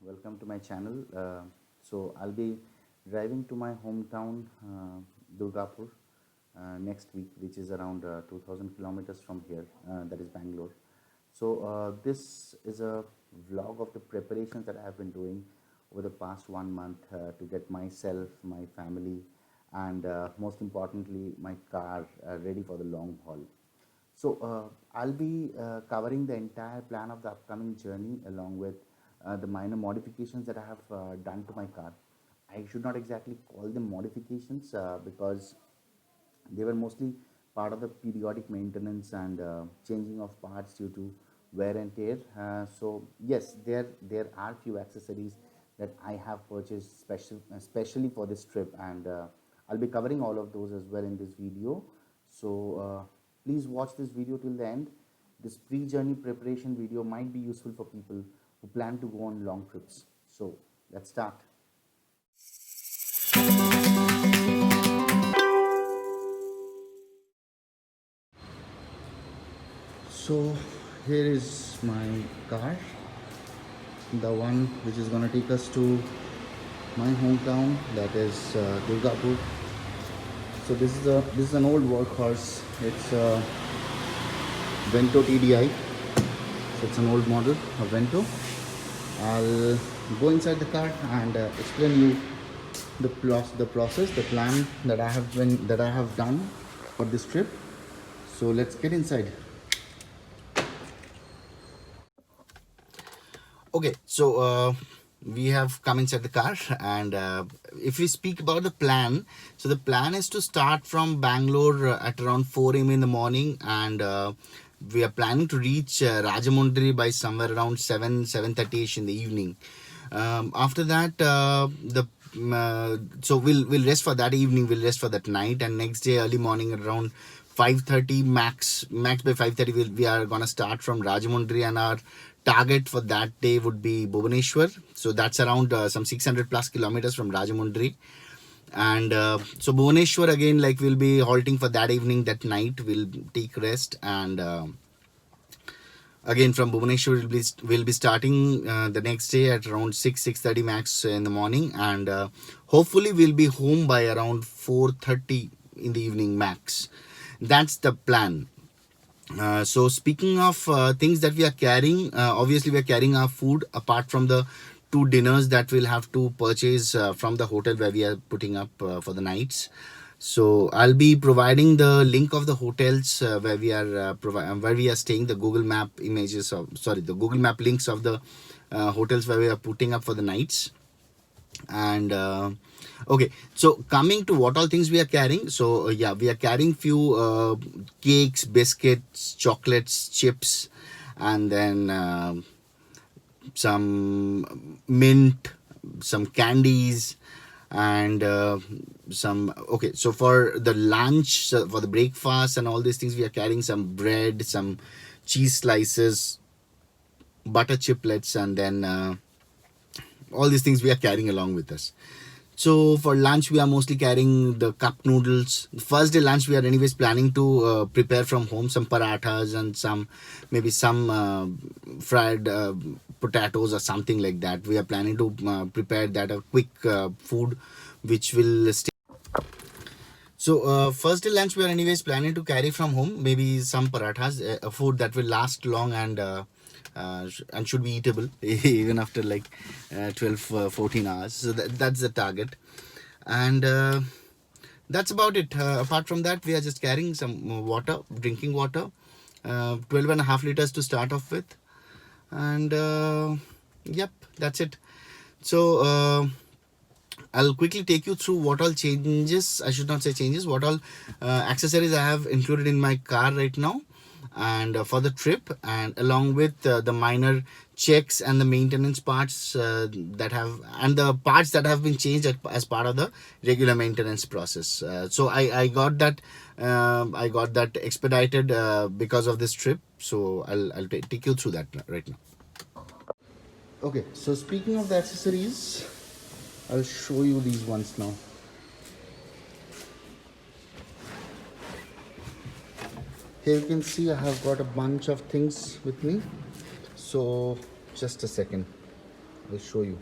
welcome to my channel. So I'll be driving to my hometown, Durgapur, next week, which is around 2000 kilometers from here, that is Bangalore. So this is a vlog of the preparations that I have been doing over the past 1 month to get myself, my family, and most importantly, my car ready for the long haul. So I'll be covering the entire plan of the upcoming journey along with the minor modifications that I have done to my car. I should not exactly call them modifications because they were mostly part of the periodic maintenance and changing of parts due to wear and tear. So yes, there are few accessories that I have purchased especially for this trip, and I'll be covering all of those as well in this video. So please watch this video till the end. This pre-journey preparation video might be useful for people who plan to go on long trips. So let's start. So here is my car, the one which is gonna take us to my hometown, that is Durgapur. So this is an old workhorse. It's a Vento TDI. So it's an old model of Vento. I'll go inside the car and explain you the process, the plan that I have done for this trip. So let's get inside. Okay, so we have come inside the car, and if we speak about the plan, so the plan is to start from Bangalore at around 4 a.m. in the morning, and we are planning to reach Rajamundry by somewhere around 7:30ish in the evening. After that, so we'll rest for that evening, we'll rest for that night, and next day early morning around 5:30 max by 5:30 we are gonna start from Rajamundry, and our target for that day would be Bhubaneswar. So that's around some 600 plus kilometers from Rajamundry. And so Bhubaneswar again, like, we'll be halting for that evening, that night we'll take rest, and again from Bhubaneswar we'll be starting the next day at around 6:30 max in the morning, and hopefully we'll be home by around 4:30 in the evening max. That's the plan. So speaking of things that we are carrying, obviously we are carrying our food apart from the 2 dinners that we'll have to purchase from the hotel where we are putting up for the nights. So I'll be providing the link of the hotels where we are staying, the Google Map images of, the Google Map links of the hotels where we are putting up for the nights. And okay, so coming to what all things we are carrying. So yeah, we are carrying few cakes, biscuits, chocolates, chips, and then some mint, some candies, and some, okay, so for the lunch, for the breakfast and all these things, we are carrying some bread, some cheese slices, butter chiplets, and then all these things we are carrying along with us. So for lunch, we are mostly carrying the cup noodles. The first day lunch, we are anyways planning to prepare from home some parathas and maybe some fried potatoes or something like that. We are planning to prepare that, a quick food which will stay. So first day lunch, we are anyways planning to carry from home, maybe some parathas, a food that will last long and should be eatable even after like 12-14 hours. So that's the target, and that's about it. Apart from that, we are just carrying some water, drinking water, 12.5 liters to start off with, and yep, that's it. So I'll quickly take you through what all changes, I should not say changes, what all accessories I have included in my car right now, and for the trip, and along with the minor checks and the maintenance parts and the parts that have been changed as part of the regular maintenance process. So I got that expedited because of this trip. So I'll take you through that right now. Okay, so speaking of the accessories, I'll show you these ones now. Here you can see I have got a bunch of things with me. So just a second, I'll show you.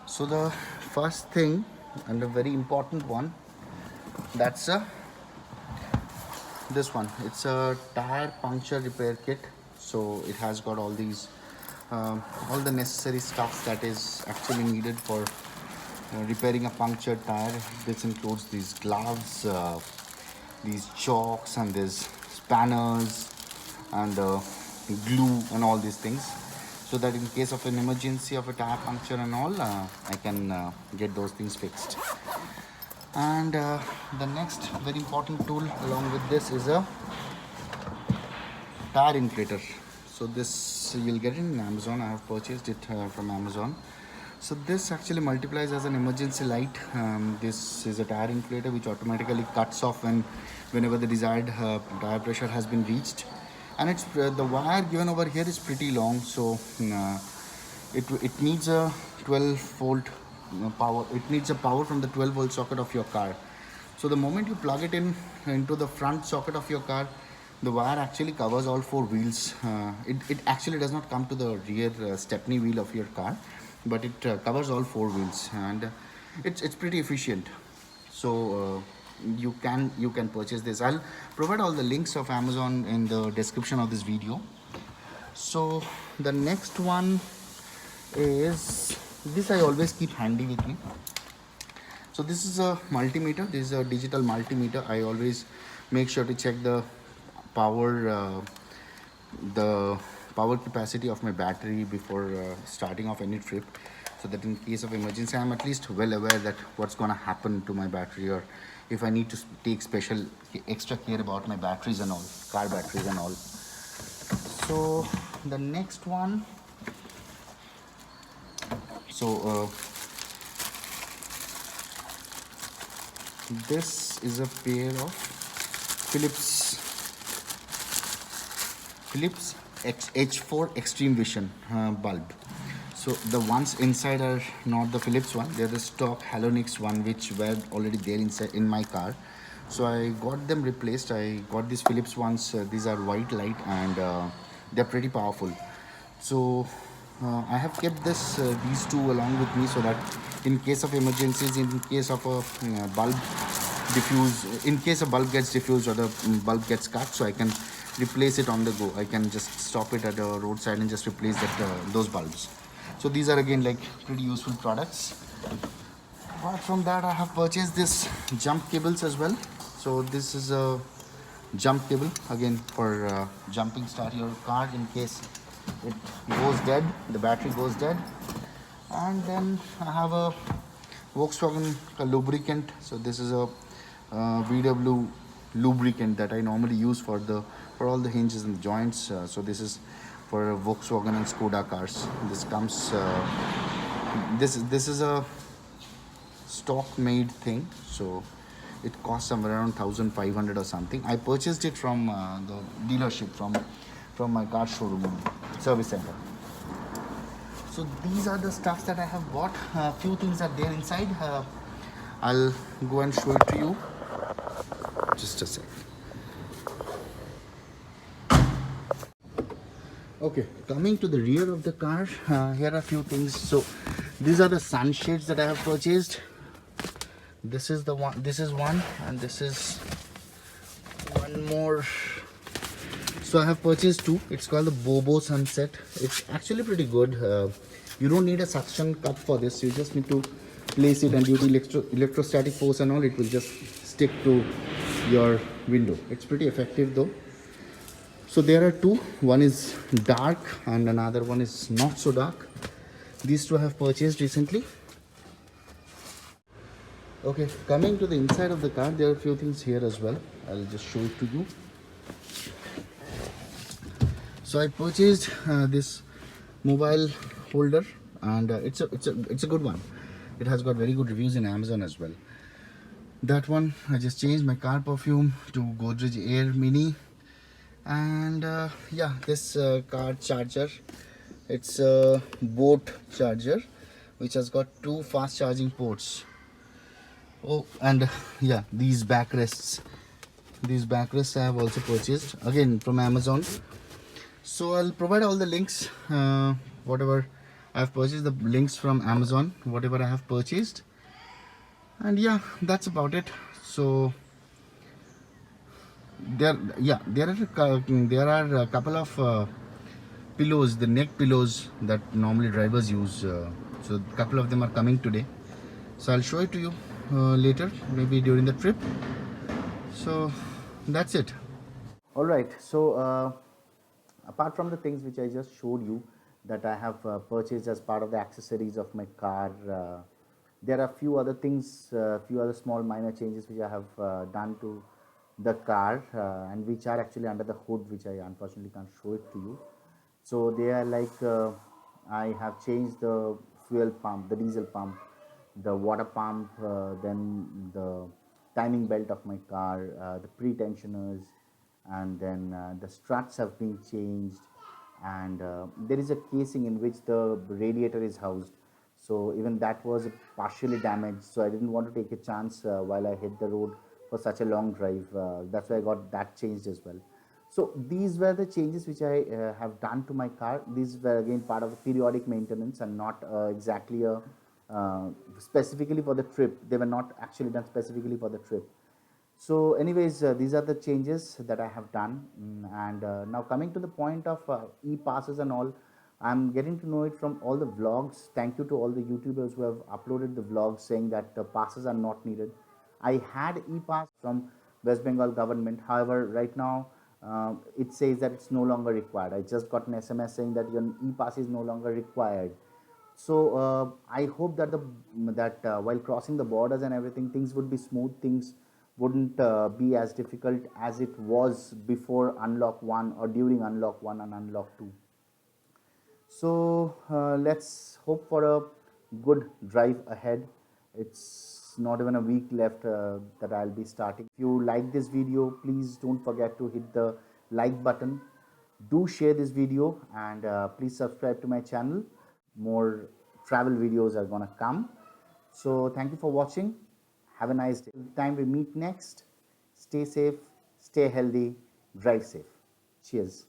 So the first thing, and a very important one, that's this one. It's a tire puncture repair kit. So it has got all these all the necessary stuff that is actually needed for repairing a punctured tire. This includes these gloves, these chalks, and these spanners, and glue, and all these things, so that in case of an emergency of a tire puncture and all, I can get those things fixed. And the next very important tool along with this is a tire inflator. So this you'll get it in Amazon. I have purchased it from Amazon. So this actually multiplies as an emergency light. This is a tire inflator which automatically cuts off whenever the desired tire pressure has been reached. And it's the wire given over here is pretty long, so it needs a 12-volt power. It needs a power from the 12-volt socket of your car. So the moment you plug it into the front socket of your car, the wire actually covers all four wheels. It actually does not come to the rear stepney wheel of your car, but it covers all four wheels, and it's pretty efficient. So you can purchase this. I'll provide all the links of Amazon in the description of this video. So the next one is this. I always keep handy with me. So this is a multimeter. This is a digital multimeter. I always make sure to check the power capacity of my battery before starting off any trip, so that in case of emergency I'm at least well aware that what's gonna happen to my battery, or if I need to take extra care about my batteries and all, car batteries and all. So the next one, this is a pair of Philips H4 Extreme Vision bulb. So the ones inside are not the Philips one, they're the stock Halonix one, which were already there inside in my car. So I got them replaced. I got these Philips ones. These are white light, and they're pretty powerful. So I have kept these two along with me, so that in case of emergencies, in case of a in case a bulb gets diffused or the bulb gets cut, so I can replace it on the go. I can just stop it at the roadside and just replace those bulbs. So these are again like pretty useful products. Apart from that, I have purchased this jump cables as well. So this is a jump cable again for jumping start your car in case it goes dead, the battery goes dead. And then I have a Volkswagen lubricant. So this is a VW lubricant that I normally use for all the hinges and the joints. So this is for Volkswagen and Skoda cars. This comes this is a stock made thing, so it costs somewhere around 1,500 or something. I purchased it from the dealership, from my car showroom service center. So these are the stuffs that I have bought. A few things are there inside. I'll go and show it to you. Just a sec. Okay, coming to the rear of the car, here are a few things. So these are the sunshades that I have purchased. This is one, and this is one more. So I have purchased two. It's called the Bobo Sunset. It's actually pretty good. You don't need a suction cup for this. You just need to place it, and due to electrostatic force and all, it will just stick to your window. It's pretty effective though. So there are two. One is dark and another one is not so dark. These two I have purchased recently. Okay, coming to the inside of the car, there are a few things here as well. I'll just show it to you. So I purchased this mobile holder, and it's a good one. It has got very good reviews in Amazon as well. That one, I just changed my car perfume to Godrej Air Mini. And yeah, this car charger, it's a Boat charger which has got two fast charging ports. Oh, and yeah, these backrests, These backrests I have also purchased again from Amazon. So I'll provide all the links, whatever I've purchased, the links from Amazon, whatever I have purchased. And yeah, that's about it. So there are a couple of pillows, the neck pillows that normally drivers use. So a couple of them are coming today. So I'll show it to you later, maybe during the trip. So that's it. All right. So apart from the things which I just showed you that I have purchased as part of the accessories of my car, there are a few other things, few other small minor changes which I have done to the car and which are actually under the hood, which I unfortunately can't show it to you. So they are like I have changed the fuel pump, the diesel pump, the water pump, then the timing belt of my car, the pre-tensioners, and then the struts have been changed, and there is a casing in which the radiator is housed. So even that was partially damaged, so I didn't want to take a chance while I hit the road for such a long drive. That's why I got that changed as well. So these were the changes which I have done to my car. These were again part of the periodic maintenance and not exactly a specifically for the trip. They were not actually done specifically for the trip. So anyways, these are the changes that I have done. And now coming to the point of e-passes and all, I'm getting to know it from all the vlogs. Thank you to all the YouTubers who have uploaded the vlogs saying that passes are not needed. I had e-pass from West Bengal government. However, right now it says that it's no longer required. I just got an SMS saying that your e-pass is no longer required. So I hope that while crossing the borders and everything, things would be smooth. Things wouldn't be as difficult as it was before unlock 1 or during unlock 1 and unlock 2. So let's hope for a good drive ahead. It's not even a week left that I'll be starting. If you like this video, please don't forget to hit the like button. Do share this video, and please subscribe to my channel. More travel videos are gonna come. So thank you for watching. Have a nice day. Till the time we meet next, stay safe, stay healthy, drive safe. Cheers.